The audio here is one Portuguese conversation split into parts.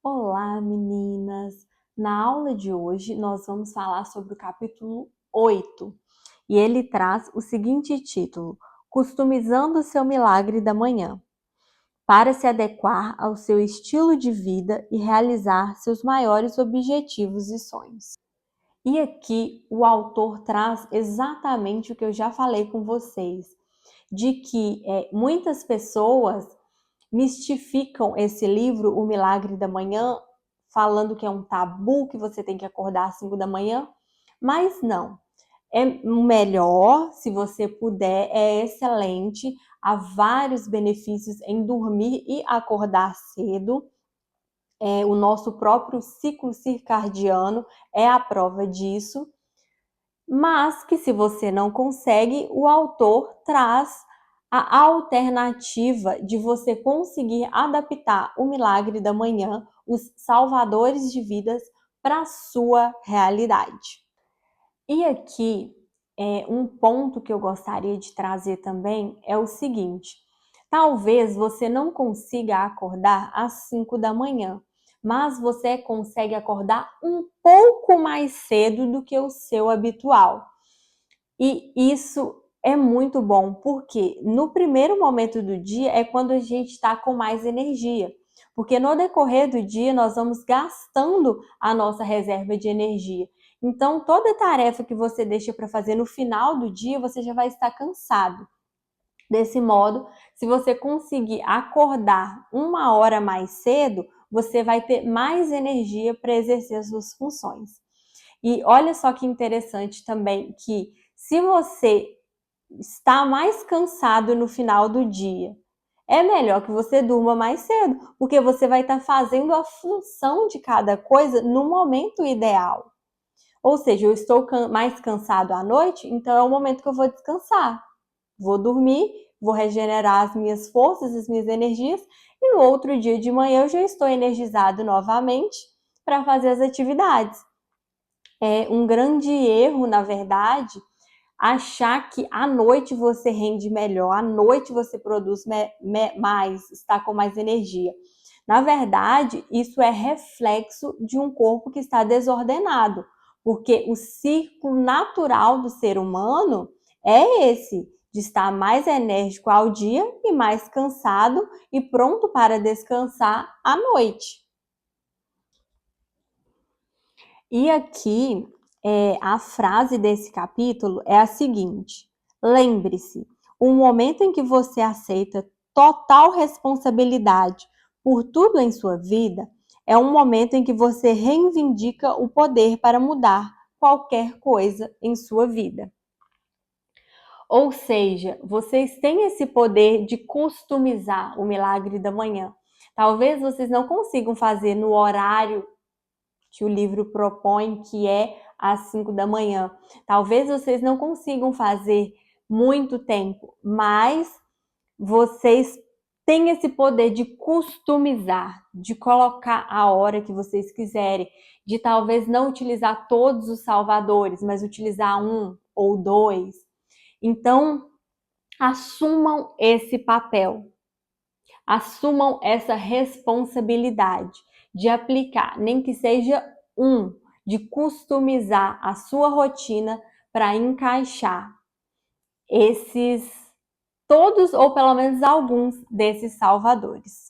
Olá, meninas! Na aula de hoje, nós vamos falar sobre o capítulo 8 e ele traz o seguinte título: Customizando seu milagre da manhã, para se adequar ao seu estilo de vida e realizar seus maiores objetivos e sonhos. E aqui o autor traz exatamente o que eu já falei com vocês, de que muitas pessoas mistificam esse livro, O Milagre da Manhã, falando que é um tabu, que você tem que acordar às 5 da manhã, mas não. É melhor, se você puder, é excelente, há vários benefícios em dormir e acordar cedo. O nosso próprio ciclo circadiano é a prova disso, mas que se você não consegue, o autor traz a alternativa de você conseguir adaptar o milagre da manhã, os salvadores de vidas, para a sua realidade. E aqui, um ponto que eu gostaria de trazer também é o seguinte: talvez você não consiga acordar às 5 da manhã, mas você consegue acordar um pouco mais cedo do que o seu habitual. E isso é muito bom, porque no primeiro momento do dia é quando a gente está com mais energia. Porque no decorrer do dia nós vamos gastando a nossa reserva de energia. Então, toda tarefa que você deixa para fazer no final do dia, você já vai estar cansado. Desse modo, se você conseguir acordar 1 hora mais cedo, você vai ter mais energia para exercer as suas funções. E olha só que interessante também que se você está mais cansado no final do dia, é melhor que você durma mais cedo, porque você vai estar fazendo a função de cada coisa no momento ideal. Ou seja, eu estou mais cansado à noite, então é o momento que eu vou descansar. Vou dormir, vou regenerar as minhas forças, as minhas energias, e no outro dia de manhã eu já estou energizado novamente para fazer as atividades. É um grande erro, na verdade, achar que à noite você rende melhor, à noite você produz mais, está com mais energia. Na verdade, isso é reflexo de um corpo que está desordenado, porque o ciclo natural do ser humano é esse, de estar mais enérgico ao dia e mais cansado e pronto para descansar à noite. E aqui, a frase desse capítulo é a seguinte: lembre-se, o momento em que você aceita total responsabilidade por tudo em sua vida é um momento em que você reivindica o poder para mudar qualquer coisa em sua vida. Ou seja, vocês têm esse poder de customizar o milagre da manhã. Talvez vocês não consigam fazer no horário que o livro propõe, que é às 5 da manhã. Talvez vocês não consigam fazer muito tempo, mas vocês têm esse poder de customizar, de colocar a hora que vocês quiserem, de talvez não utilizar todos os salvadores, mas utilizar um ou dois. Então, assumam esse papel. Assumam essa responsabilidade de aplicar, nem que seja de customizar a sua rotina para encaixar esses todos ou pelo menos alguns desses salvadores.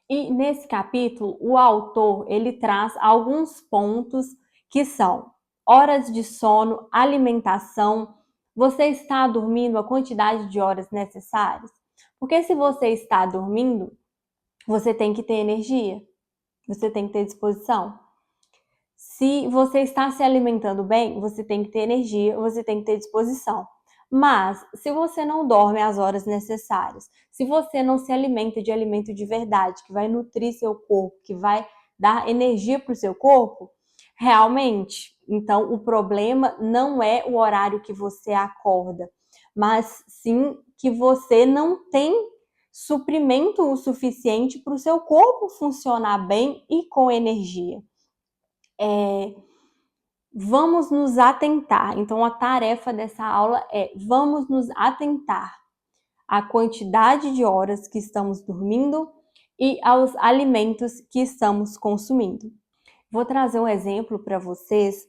E nesse capítulo, o autor ele traz alguns pontos que são horas de sono, alimentação. Você está dormindo a quantidade de horas necessárias? Porque se você está dormindo, você tem que ter energia, você tem que ter disposição. Se você está se alimentando bem, você tem que ter energia, você tem que ter disposição. Mas, se você não dorme as horas necessárias, se você não se alimenta de alimento de verdade, que vai nutrir seu corpo, que vai dar energia para o seu corpo, realmente, então o problema não é o horário que você acorda, mas sim que você não tem suprimento o suficiente para o seu corpo funcionar bem e com energia. Vamos nos atentar. Então, a tarefa dessa aula é: vamos nos atentar à quantidade de horas que estamos dormindo e aos alimentos que estamos consumindo. Vou trazer um exemplo para vocês,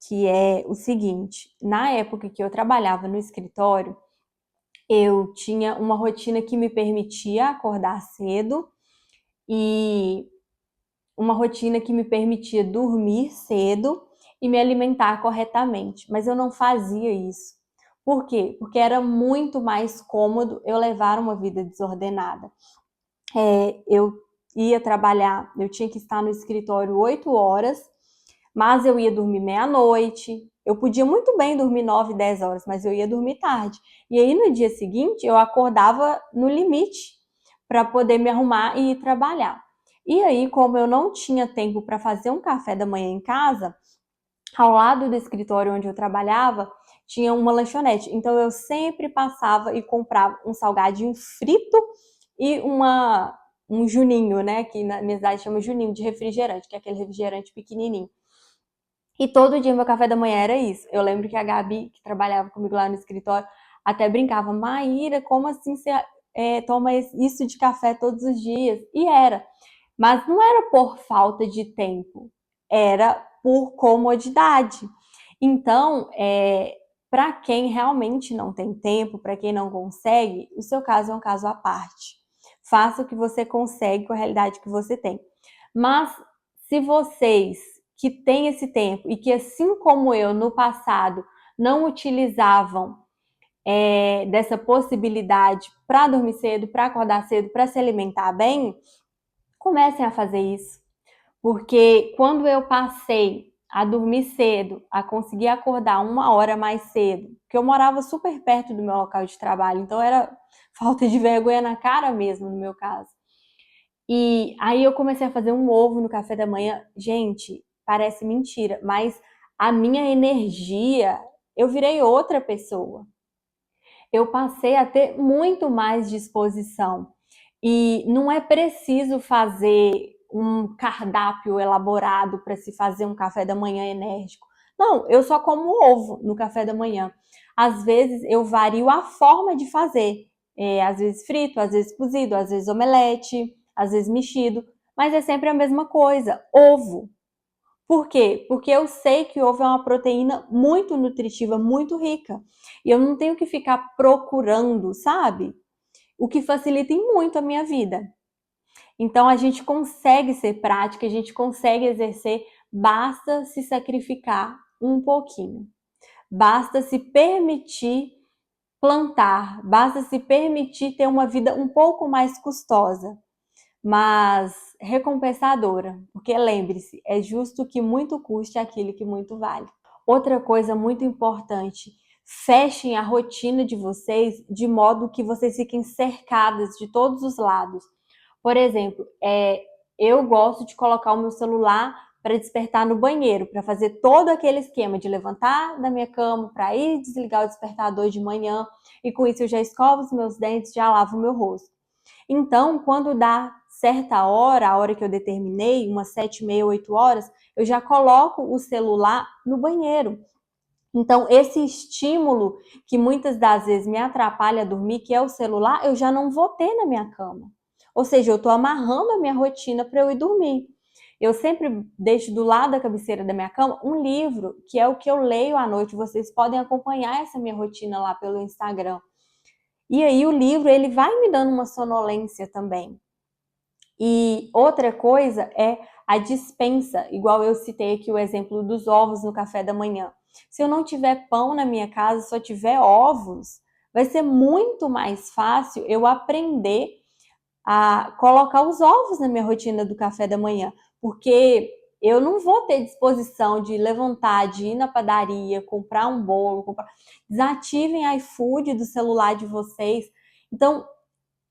que é o seguinte: na época que eu trabalhava no escritório, eu tinha uma rotina que me permitia acordar cedo e uma rotina que me permitia dormir cedo e me alimentar corretamente, mas eu não fazia isso. Por quê? Porque era muito mais cômodo eu levar uma vida desordenada. Eu ia trabalhar, eu tinha que estar no escritório 8 horas, mas eu ia dormir meia-noite. Eu podia muito bem dormir 9, 10 horas, mas eu ia dormir tarde. E aí no dia seguinte eu acordava no limite para poder me arrumar e ir trabalhar. E aí, como eu não tinha tempo para fazer um café da manhã em casa, ao lado do escritório onde eu trabalhava, tinha uma lanchonete. Então eu sempre passava e comprava um salgadinho frito e um juninho, né? Que na minha cidade chama juninho de refrigerante, que é aquele refrigerante pequenininho. E todo dia meu café da manhã era isso. Eu lembro que a Gabi, que trabalhava comigo lá no escritório, até brincava: Maíra, como assim você toma isso de café todos os dias? E era. Mas não era por falta de tempo, era por comodidade. Então, para quem realmente não tem tempo, para quem não consegue, o seu caso é um caso à parte. Faça o que você consegue com a realidade que você tem. Mas se vocês que têm esse tempo e que, assim como eu no passado, não utilizavam dessa possibilidade para dormir cedo, para acordar cedo, para se alimentar bem, comecem a fazer isso. Porque quando eu passei a dormir cedo, a conseguir acordar 1 hora mais cedo, porque eu morava super perto do meu local de trabalho, então era falta de vergonha na cara mesmo, no meu caso. E aí eu comecei a fazer um ovo no café da manhã. Gente, parece mentira, mas a minha energia, eu virei outra pessoa. Eu passei a ter muito mais disposição. E não é preciso fazer um cardápio elaborado para se fazer um café da manhã enérgico. Não, eu só como ovo no café da manhã. Às vezes eu vario a forma de fazer. Às vezes frito, às vezes cozido, às vezes omelete, às vezes mexido. Mas é sempre a mesma coisa, ovo. Por quê? Porque eu sei que o ovo é uma proteína muito nutritiva, muito rica. E eu não tenho que ficar procurando, sabe? O que facilita muito a minha vida. Então a gente consegue ser prática, a gente consegue exercer, basta se sacrificar um pouquinho. Basta se permitir plantar, basta se permitir ter uma vida um pouco mais custosa, mas recompensadora, porque lembre-se, é justo que muito custe aquilo que muito vale. Outra coisa muito importante, fechem a rotina de vocês de modo que vocês fiquem cercadas de todos os lados. Por exemplo, eu gosto de colocar o meu celular para despertar no banheiro, para fazer todo aquele esquema de levantar da minha cama, para ir desligar o despertador de manhã, e com isso eu já escovo os meus dentes, já lavo o meu rosto. Então, quando dá certa hora, a hora que eu determinei, umas 7h30, 8 horas, eu já coloco o celular no banheiro. Então, esse estímulo que muitas das vezes me atrapalha a dormir, que é o celular, eu já não vou ter na minha cama. Ou seja, eu estou amarrando a minha rotina para eu ir dormir. Eu sempre deixo do lado da cabeceira da minha cama um livro, que é o que eu leio à noite. Vocês podem acompanhar essa minha rotina lá pelo Instagram. E aí o livro, ele vai me dando uma sonolência também. E outra coisa é a dispensa, igual eu citei aqui o exemplo dos ovos no café da manhã. Se eu não tiver pão na minha casa, só tiver ovos, vai ser muito mais fácil eu aprender a colocar os ovos na minha rotina do café da manhã, porque eu não vou ter disposição de levantar, de ir na padaria, comprar um bolo, desativem iFood do celular de vocês. Então,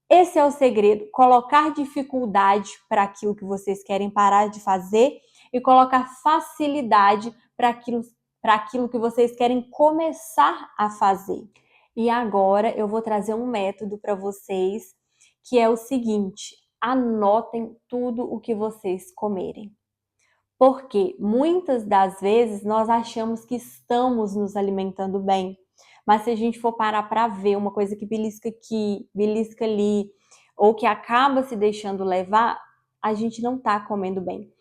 esse é o segredo, colocar dificuldade para aquilo que vocês querem parar de fazer e colocar facilidade para aquilo que vocês querem começar a fazer. E agora eu vou trazer um método para vocês, que é o seguinte: anotem tudo o que vocês comerem. Porque muitas das vezes nós achamos que estamos nos alimentando bem, mas se a gente for parar para ver uma coisa que belisca aqui, belisca ali, ou que acaba se deixando levar, a gente não está comendo bem.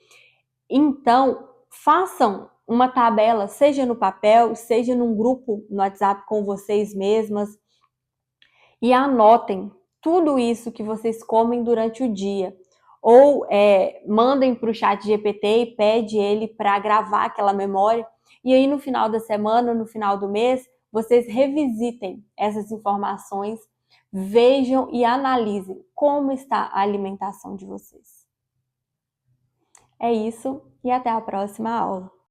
Então, façam uma tabela, seja no papel, seja num grupo no WhatsApp com vocês mesmas, e anotem tudo isso que vocês comem durante o dia. Ou mandem para o chat GPT e pede ele para gravar aquela memória. E aí no final da semana, no final do mês, vocês revisitem essas informações, vejam e analisem como está a alimentação de vocês. É isso e até a próxima aula.